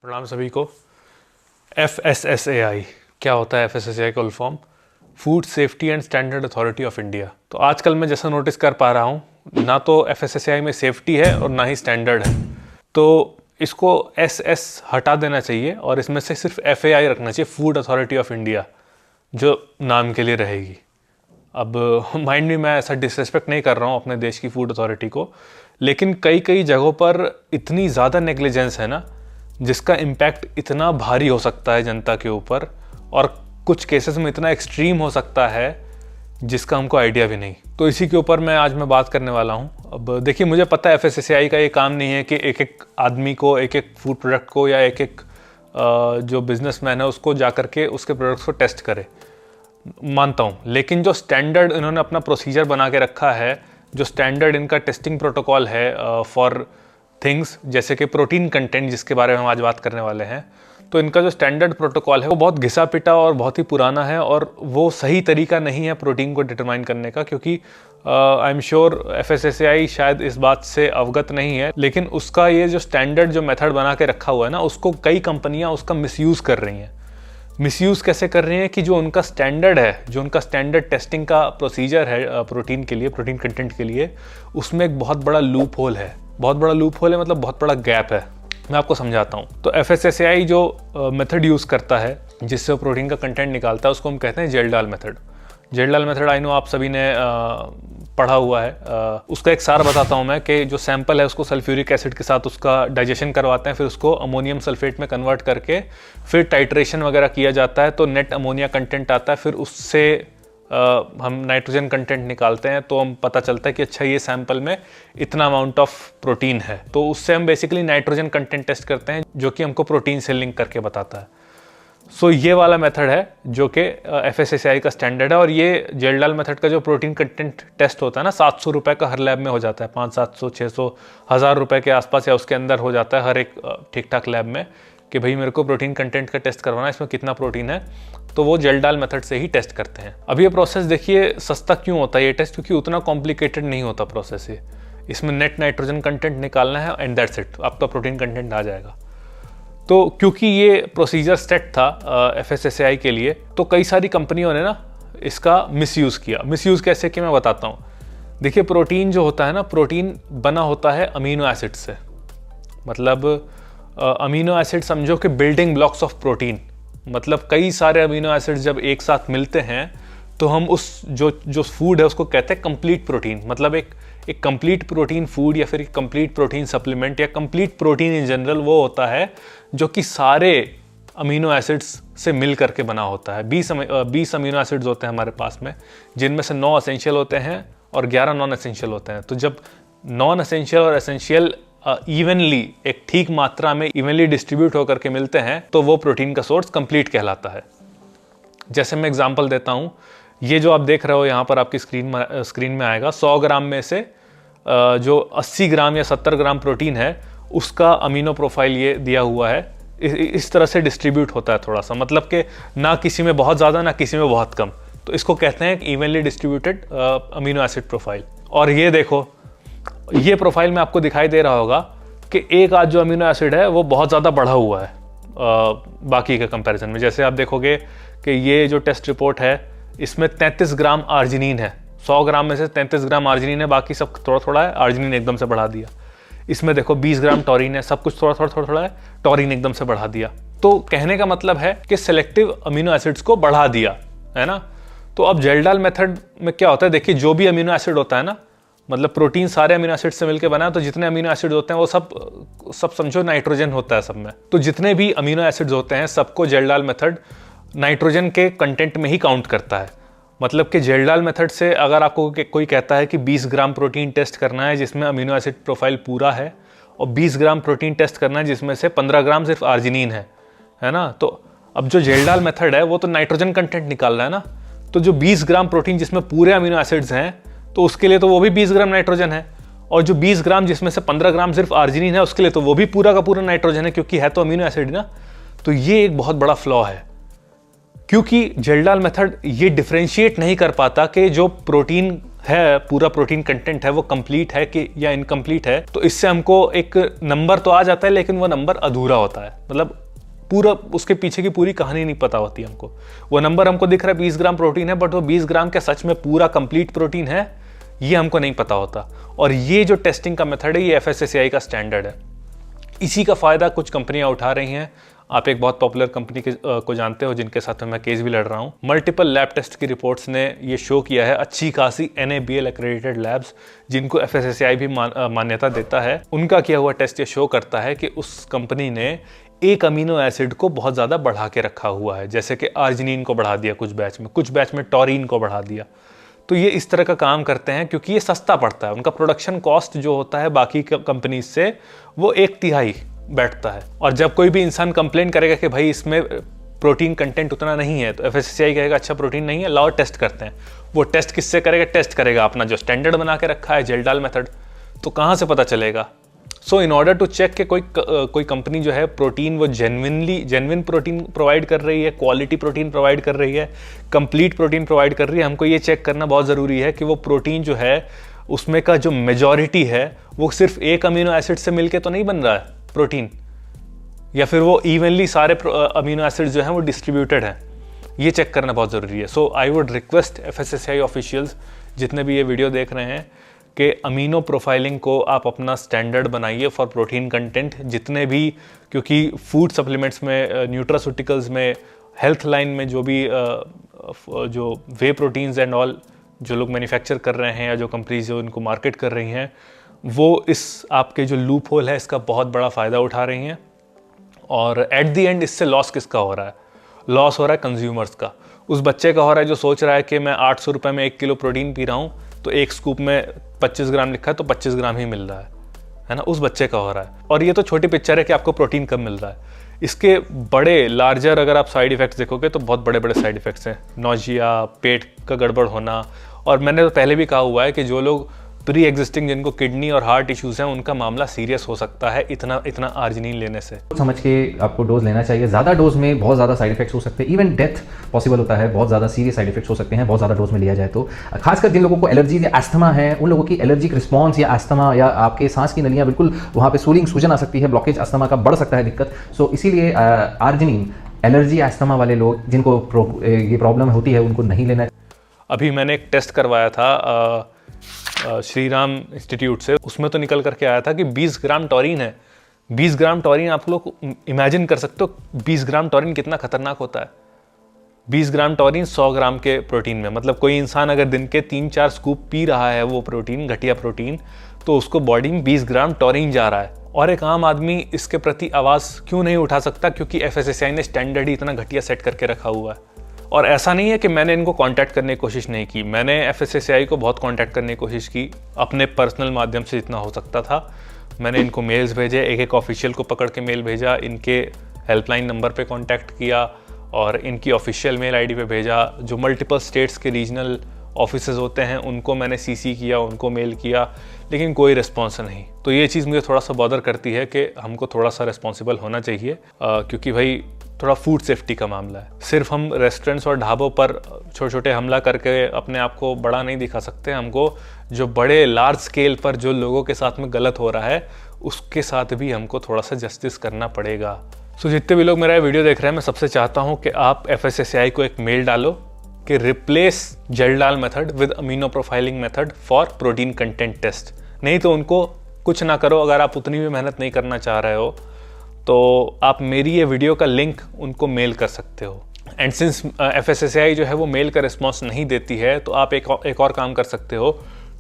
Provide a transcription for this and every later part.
प्रणाम सभी को। FSSAI क्या होता है? FSSAI का full form food safety and standard authority of India. तो आजकल मैं जैसा नोटिस कर पा रहा हूँ, ना तो FSSAI में सेफ्टी है और ना ही स्टैंडर्ड है। तो इसको SS हटा देना चाहिए और इसमें से सिर्फ FAI रखना चाहिए, फूड अथॉरिटी ऑफ इंडिया, जो नाम के लिए रहेगी। अब माइंड में मैं ऐसा डिसरेस्पेक्ट नहीं कर रहा हूँ अपने देश की फूड अथॉरिटी को, लेकिन कई कई जगहों पर इतनी ज़्यादा नेग्लिजेंस है ना, जिसका इम्पैक्ट इतना भारी हो सकता है जनता के ऊपर, और कुछ केसेस में इतना एक्सट्रीम हो सकता है जिसका हमको आइडिया भी नहीं। तो इसी के ऊपर आज मैं बात करने वाला हूँ। अब देखिए, मुझे पता है FSSAI का ये काम नहीं है कि एक एक आदमी को, एक एक फूड प्रोडक्ट को, या एक एक जो बिजनेसमैन है उसको जा करके उसके प्रोडक्ट्स को टेस्ट करे, मानता हूँ। लेकिन जो स्टैंडर्ड इन्होंने अपना प्रोसीजर बना के रखा है, जो स्टैंडर्ड इनका टेस्टिंग प्रोटोकॉल है फॉर थिंग्स जैसे कि प्रोटीन कंटेंट, जिसके बारे में हम आज बात करने वाले हैं, तो इनका जो स्टैंडर्ड प्रोटोकॉल है वो बहुत घिसा पिटा और बहुत ही पुराना है, और वो सही तरीका नहीं है प्रोटीन को डिटरमाइन करने का। क्योंकि आई एम श्योर FSSAI शायद इस बात से अवगत नहीं है, लेकिन उसका ये जो स्टैंडर्ड जो मेथड बना के रखा हुआ है ना, उसको कई कंपनियां उसका मिसयूज़ कर रही हैं। मिसयूज़ कैसे कर रही हैं कि जो उनका स्टैंडर्ड है, जो उनका स्टैंडर्ड टेस्टिंग का प्रोसीजर है प्रोटीन के लिए, प्रोटीन कंटेंट के लिए, उसमें एक बहुत बड़ा लूप होल है। बहुत बड़ा लूप होल है मतलब बहुत बड़ा गैप है। मैं आपको समझाता हूँ। तो FSSAI जो मेथड यूज़ करता है जिससे वो प्रोटीन का कंटेंट निकालता है, उसको हम कहते हैं जेल-डाल मेथड। जेल-डाल मेथड आई नो आप सभी ने पढ़ा हुआ है। उसका एक सार बताता हूँ मैं, कि जो सैंपल है उसको सल्फ्यूरिक एसिड के साथ उसका डाइजेशन करवाते हैं, फिर उसको अमोनियम सल्फेट में कन्वर्ट करके फिर टाइट्रेशन वगैरह किया जाता है, तो नेट अमोनिया कंटेंट आता है। फिर उससे हम नाइट्रोजन कंटेंट निकालते हैं, तो हम पता चलता है कि अच्छा, ये सैंपल में इतना अमाउंट ऑफ प्रोटीन है। तो उससे हम बेसिकली नाइट्रोजन कंटेंट टेस्ट करते हैं, जो कि हमको प्रोटीन से लिंक करके बताता है। सो ये वाला मेथड है जो कि FSSAI का स्टैंडर्ड है। और ये जेल-डाल मेथड का जो प्रोटीन कंटेंट टेस्ट होता है ना, 700 रुपये का हर लैब में हो जाता है। 500, 700, 600, 1000 रुपये के आसपास या उसके अंदर हो जाता है हर एक ठीक ठाक लैब में, कि भाई मेरे को प्रोटीन कंटेंट का टेस्ट करवाना है, इसमें कितना प्रोटीन है। तो वो जेल-डाल मेथड से ही टेस्ट करते हैं। अब ये प्रोसेस देखिए सस्ता क्यों होता है ये टेस्ट, क्योंकि उतना कॉम्प्लिकेटेड नहीं होता प्रोसेस ये। इसमें नेट नाइट्रोजन कंटेंट निकालना है एंड दैट्स इट, आपका प्रोटीन कंटेंट आ जाएगा। तो क्योंकि ये प्रोसीजर सेट था FSSAI के लिए, तो कई सारी कंपनियों ने ना इसका मिसयूज़ किया। मिसयूज़ कैसे कि मैं बताता हूँ। देखिए, प्रोटीन जो होता है ना, प्रोटीन बना होता है अमीनो एसिड से। मतलब अमीनो एसिड समझो कि बिल्डिंग ब्लॉक्स ऑफ प्रोटीन। मतलब कई सारे अमीनो एसिड्स जब एक साथ मिलते हैं तो हम उस जो फूड है उसको कहते हैं कंप्लीट प्रोटीन। मतलब एक कंप्लीट प्रोटीन फूड या फिर एक कंप्लीट प्रोटीन सप्लीमेंट या कंप्लीट प्रोटीन इन जनरल वो होता है जो कि सारे अमीनो एसिड्स से मिल करके बना होता है। 20 अमीनो एसिड्स होते हैं हमारे पास में, जिनमें से 9 एसेंशियल होते हैं और 11 नॉन एसेंशियल होते हैं। तो जब नॉन एसेंशियल और एसेंशियल इवनली, एक ठीक मात्रा में इवनली डिस्ट्रीब्यूट होकर के मिलते हैं, तो वो प्रोटीन का सोर्स कंप्लीट कहलाता है। जैसे मैं एग्जांपल देता हूँ, ये जो आप देख रहे हो यहाँ पर आपकी स्क्रीन में आएगा, 100 ग्राम में से जो 80 ग्राम या 70 ग्राम प्रोटीन है, उसका अमीनो प्रोफाइल ये दिया हुआ है। इस तरह से डिस्ट्रीब्यूट होता है थोड़ा सा, मतलब कि ना किसी में बहुत ज़्यादा ना किसी में बहुत कम। तो इसको कहते हैं evenly distributed amino acid profile. और ये देखो, ये प्रोफाइल में आपको दिखाई दे रहा होगा कि एक आध जो अमीनो एसिड है वो बहुत ज़्यादा बढ़ा हुआ है बाकी के कंपैरिजन में। जैसे आप देखोगे कि ये जो टेस्ट रिपोर्ट है, इसमें 33 ग्राम आर्जिनिन है। 100 ग्राम में से 33 ग्राम आर्जिनिन है, बाकी सब थोड़ा थोड़ा है। आर्जिनिन एकदम से बढ़ा दिया। इसमें देखो 20 ग्राम टॉरिन है, सब कुछ थोड़ा थोड़ा है, टॉरिन एकदम से बढ़ा दिया। तो कहने का मतलब है कि सेलेक्टिव अमीनो एसिड्स को बढ़ा दिया, है ना। तो अब जेल-डाल मेथड में क्या होता है, देखिए, जो भी अमीनो एसिड होता है ना, मतलब प्रोटीन सारे अमीनो एसिड से मिलकर बना है, तो जितने अमीनो एसिड होते हैं वो सब समझो नाइट्रोजन होता है सब में। तो जितने भी अमीनो एसिड्स होते हैं सबको जेल-डाल मेथड नाइट्रोजन के कंटेंट में ही काउंट करता है। मतलब कि जेल-डाल मेथड से अगर आपको कोई कहता है कि 20 ग्राम प्रोटीन टेस्ट करना है जिसमें अमीनो एसिड प्रोफाइल पूरा है, और 20 ग्राम प्रोटीन टेस्ट करना है जिसमें से 15 ग्राम सिर्फ आर्जिनिन है ना, तो अब जो जेल-डाल मेथड है वो तो नाइट्रोजन कंटेंट निकाल रहा है ना। तो जो 20 ग्राम प्रोटीन जिसमें पूरे अमीनो एसिड्स हैं, तो उसके लिए तो वो भी 20 ग्राम नाइट्रोजन है। और जो 20 ग्राम जिसमें से 15 ग्राम सिर्फ आर्जिनिन है, उसके लिए तो वो भी पूरा का पूरा नाइट्रोजन है, क्योंकि है तो अमीनो एसिड ना। तो ये एक बहुत बड़ा फ्लॉ है, क्योंकि जेल-डाल मेथड ये डिफरेंशिएट नहीं कर पाता कि जो प्रोटीन है, पूरा प्रोटीन कंटेंट है वो कंप्लीट है कि या इनकम्प्लीट है, तो इससे हमको एक नंबर तो आ जाता है लेकिन वो नंबर अधूरा होता है। मतलब पूरा उसके पीछे की पूरी कहानी नहीं पता होती हमको। वो नंबर हमको दिख रहा है 20 ग्राम प्रोटीन है, बट वो 20 ग्राम के सच में पूरा कंप्लीट प्रोटीन है ये हमको नहीं पता होता। और ये जो टेस्टिंग का मेथड है ये FSSAI का स्टैंडर्ड है। इसी का फ़ायदा कुछ कंपनियां उठा रही हैं। आप एक बहुत पॉपुलर कंपनी को जानते हो जिनके साथ मैं केस भी लड़ रहा हूं। मल्टीपल लैब टेस्ट की रिपोर्ट्स ने ये शो किया है, अच्छी खासी NABL एक्रेडिटेड लैब्स जिनको FSSAI भी मान्यता देता है, उनका किया हुआ टेस्ट ये शो करता है कि उस कंपनी ने एक अमीनो एसिड को बहुत ज़्यादा बढ़ा के रखा हुआ है। जैसे कि आर्जिनिन को बढ़ा दिया कुछ बैच में टॉरिन को बढ़ा दिया। तो ये इस तरह का काम करते हैं क्योंकि ये सस्ता पड़ता है। उनका प्रोडक्शन कॉस्ट जो होता है बाकी कंपनीज से वो 1/3 बैठता है। और जब कोई भी इंसान कंप्लेन करेगा कि भाई इसमें प्रोटीन कंटेंट उतना नहीं है, तो FSSAI कहेगा अच्छा प्रोटीन नहीं है, लाओ टेस्ट करते हैं। वो टेस्ट किससे करेगा? टेस्ट करेगा अपना जो स्टैंडर्ड बना के रखा है, जेल-डाल मेथड। तो कहाँ से पता चलेगा? सो इन ऑर्डर टू चेक कि कोई कंपनी जो है प्रोटीन वो जेन्युइन प्रोटीन प्रोवाइड कर रही है, क्वालिटी प्रोटीन प्रोवाइड कर रही है, कंप्लीट प्रोटीन प्रोवाइड कर रही है, हमको ये चेक करना बहुत ज़रूरी है कि वो प्रोटीन जो है उसमें का जो मेजॉरिटी है वो सिर्फ एक अमीनो एसिड से मिलके तो नहीं बन रहा है प्रोटीन, या फिर वो इवनली सारे अमीनो एसिड जो हैं वो डिस्ट्रीब्यूटेड हैं। ये चेक करना बहुत ज़रूरी है। So I would request FSSAI officials जितने भी ये वीडियो देख रहे हैं कि अमीनो प्रोफाइलिंग को आप अपना स्टैंडर्ड बनाइए फॉर प्रोटीन कंटेंट जितने भी, क्योंकि फूड सप्लीमेंट्स में, न्यूट्रास्यूटिकल्स में, हेल्थ लाइन में जो भी जो वे प्रोटीन्स एंड ऑल जो लोग मैन्युफैक्चर कर रहे हैं या जो कंपनीज जो इनको मार्केट कर रही हैं, वो इस आपके जो लूप होल है इसका बहुत बड़ा फ़ायदा उठा रही हैं। और एट दी एंड इससे लॉस किसका हो रहा है? लॉस हो रहा है कंज्यूमर्स का। उस बच्चे का हो रहा है जो सोच रहा है कि मैं 800 रुपये में 1 किलो प्रोटीन पी रहा हूँ, तो एक स्कूप में 25 ग्राम लिखा है तो 25 ग्राम ही मिल रहा है ना, उस बच्चे का हो रहा है। और ये तो छोटी पिक्चर है कि आपको प्रोटीन कम मिल रहा है। इसके बड़े लार्जर अगर आप साइड इफ़ेक्ट्स देखोगे तो बहुत बड़े बड़े साइड इफ़ेक्ट्स हैं। नौजिया, पेट का गड़बड़ होना, और मैंने तो पहले भी कहा हुआ है कि जो लोग प्री एग्जिस्टिंग जिनको किडनी और हार्ट इश्यूज़ हैं उनका मामला सीरियस हो सकता है इतना आर्जिनिन लेने से। समझ के आपको डोज लेना चाहिए। ज़्यादा डोज में बहुत ज़्यादा साइड इफेक्ट्स हो सकते हैं, इवन डेथ पॉसिबल होता है। बहुत ज़्यादा सीरियस साइड इफेक्ट्स हो सकते हैं बहुत ज़्यादा डोज में लिया जाए तो। खासकर जिन लोगों को एलर्जी या एस्थमा है, उन लोगों की एलर्जिक रिस्पॉन्स या एस्थमा या आपके सांस की नलियाँ बिल्कुल वहाँ पे सूजन आ सकती है, ब्लॉकेज अस्थमा का बढ़ सकता है दिक्कत। सो इसीलिए आर्जिनिन एलर्जी एस्थमा वाले लोग जिनको ये प्रॉब्लम होती है उनको नहीं लेना। अभी मैंने एक टेस्ट करवाया था श्री राम इंस्टीट्यूट से, उसमें तो निकल करके आया था कि 20 ग्राम टॉरिन है। 20 ग्राम टॉरिन आप लोग इमेजिन कर सकते हो 20 ग्राम टॉरिन कितना खतरनाक होता है। 20 ग्राम टॉरिन 100 ग्राम के प्रोटीन में, मतलब कोई इंसान अगर दिन के 3-4 स्कूप पी रहा है वो प्रोटीन, घटिया प्रोटीन, तो उसको बॉडी में 20 ग्राम टॉरिन जा रहा है। और एक आम आदमी इसके प्रति आवाज़ क्यों नहीं उठा सकता? क्योंकि FSSAI ने स्टैंडर्ड ही इतना घटिया सेट करके रखा हुआ है। और ऐसा नहीं है कि मैंने इनको कांटेक्ट करने की कोशिश नहीं की, मैंने FSSAI को बहुत कांटेक्ट करने की कोशिश की अपने पर्सनल माध्यम से जितना हो सकता था। मैंने इनको मेल्स भेजे, एक ऑफिशियल को पकड़ के मेल भेजा, इनके हेल्पलाइन नंबर पे कांटेक्ट किया और इनकी ऑफिशियल मेल आईडी पे भेजा। जो मल्टीपल स्टेट्स के रीजनल ऑफिसेज होते हैं उनको मैंने CC किया, उनको मेल किया, लेकिन कोई रिस्पॉन्स नहीं। तो ये चीज़ मुझे थोड़ा सा बॉदर करती है कि हमको थोड़ा सा रिस्पॉन्सिबल होना चाहिए, क्योंकि भाई थोड़ा फूड सेफ्टी का मामला है। सिर्फ हम रेस्टोरेंट्स और ढाबों पर छोटे छोटे हमला करके अपने आप को बड़ा नहीं दिखा सकते। हमको जो बड़े लार्ज स्केल पर जो लोगों के साथ में गलत हो रहा है उसके साथ भी हमको थोड़ा सा जस्टिस करना पड़ेगा। सो जितने भी लोग मेरा वीडियो देख रहे हैं, मैं सबसे चाहता हूँ कि आप FSSAI को एक मेल डालो कि replace Kjeldahl method with amino profiling method for protein content test. नहीं तो उनको कुछ ना करो। अगर आप उतनी भी मेहनत नहीं करना चाह रहे हो तो आप मेरी ये वीडियो का लिंक उनको मेल कर सकते हो। एंड सिंस FSSAI जो है वो मेल का रिस्पॉन्स नहीं देती है, तो आप एक और काम कर सकते हो,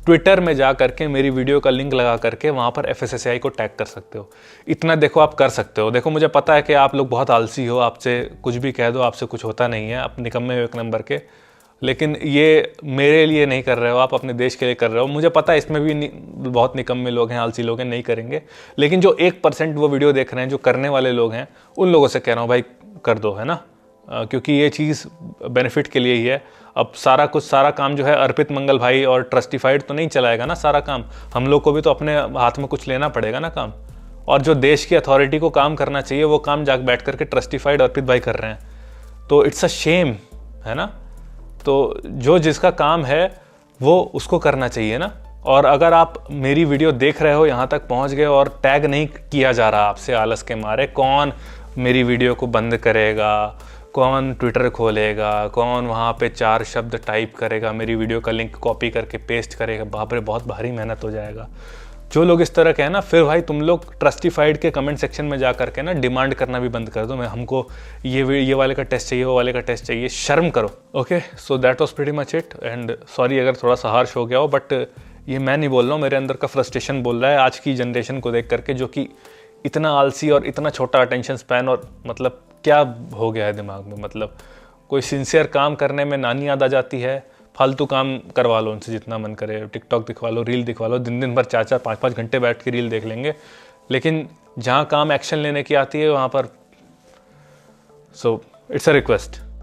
ट्विटर में जा करके मेरी वीडियो का लिंक लगा करके वहाँ पर FSSAI को टैग कर सकते हो। इतना देखो आप कर सकते हो। देखो मुझे पता है कि आप लोग बहुत आलसी हो, आपसे कुछ भी कह दो आपसे कुछ होता नहीं है, आप निकम्मे हो एक नंबर के, लेकिन ये मेरे लिए नहीं कर रहे हो, आप अपने देश के लिए कर रहे हो। मुझे पता है इसमें भी बहुत निकम्मे लोग हैं, आलसी लोग हैं, नहीं करेंगे, लेकिन जो 1% वो वीडियो देख रहे हैं, जो करने वाले लोग हैं, उन लोगों से कह रहा हूँ भाई कर दो, है ना, क्योंकि ये चीज़ बेनिफिट के लिए ही है। अब सारा काम जो है अर्पित मंगल भाई और ट्रस्टिफाइड तो नहीं चलाएगा ना सारा काम, हम लोग को भी तो अपने हाथ में कुछ लेना पड़ेगा ना काम। और जो देश की अथॉरिटी को काम करना चाहिए वो काम जाके बैठ करके ट्रस्टिफाइड अर्पित भाई कर रहे हैं, तो इट्स अ शेम, है ना। तो जो जिसका काम है वो उसको करना चाहिए ना। और अगर आप मेरी वीडियो देख रहे हो, यहाँ तक पहुँच गए और टैग नहीं किया जा रहा आपसे आलस के मारे, कौन मेरी वीडियो को बंद करेगा, कौन ट्विटर खोलेगा, कौन वहाँ पे 4 शब्द टाइप करेगा, मेरी वीडियो का लिंक कॉपी करके पेस्ट करेगा, बाप रे बहुत भारी मेहनत हो जाएगा। जो लोग इस तरह के हैं ना, फिर भाई तुम लोग ट्रस्टिफाइड के कमेंट सेक्शन में जा करके ना डिमांड करना भी बंद कर दो, मैं हमको ये वाले का टेस्ट चाहिए, वो वाले का टेस्ट चाहिए, शर्म करो। Okay, so that was pretty much it, and sorry अगर थोड़ा सा हार्श हो गया हो, बट ये मैं नहीं बोल रहा हूँ, मेरे अंदर का फ्रस्ट्रेशन बोल रहा है आज की जनरेशन को देख करके, जो कि इतना आलसी और इतना छोटा अटेंशन स्पैन, और मतलब क्या हो गया है दिमाग में। मतलब कोई सिंसियर काम करने में नानी याद आ जाती है, फालतू काम करवा लो उनसे जितना मन करे, टिकटॉक दिखवा लो, रील दिखवा लो, दिन भर 4-4 5-5 घंटे बैठ के रील देख लेंगे, लेकिन जहाँ काम एक्शन लेने की आती है वहाँ पर, सो इट्स अ रिक्वेस्ट,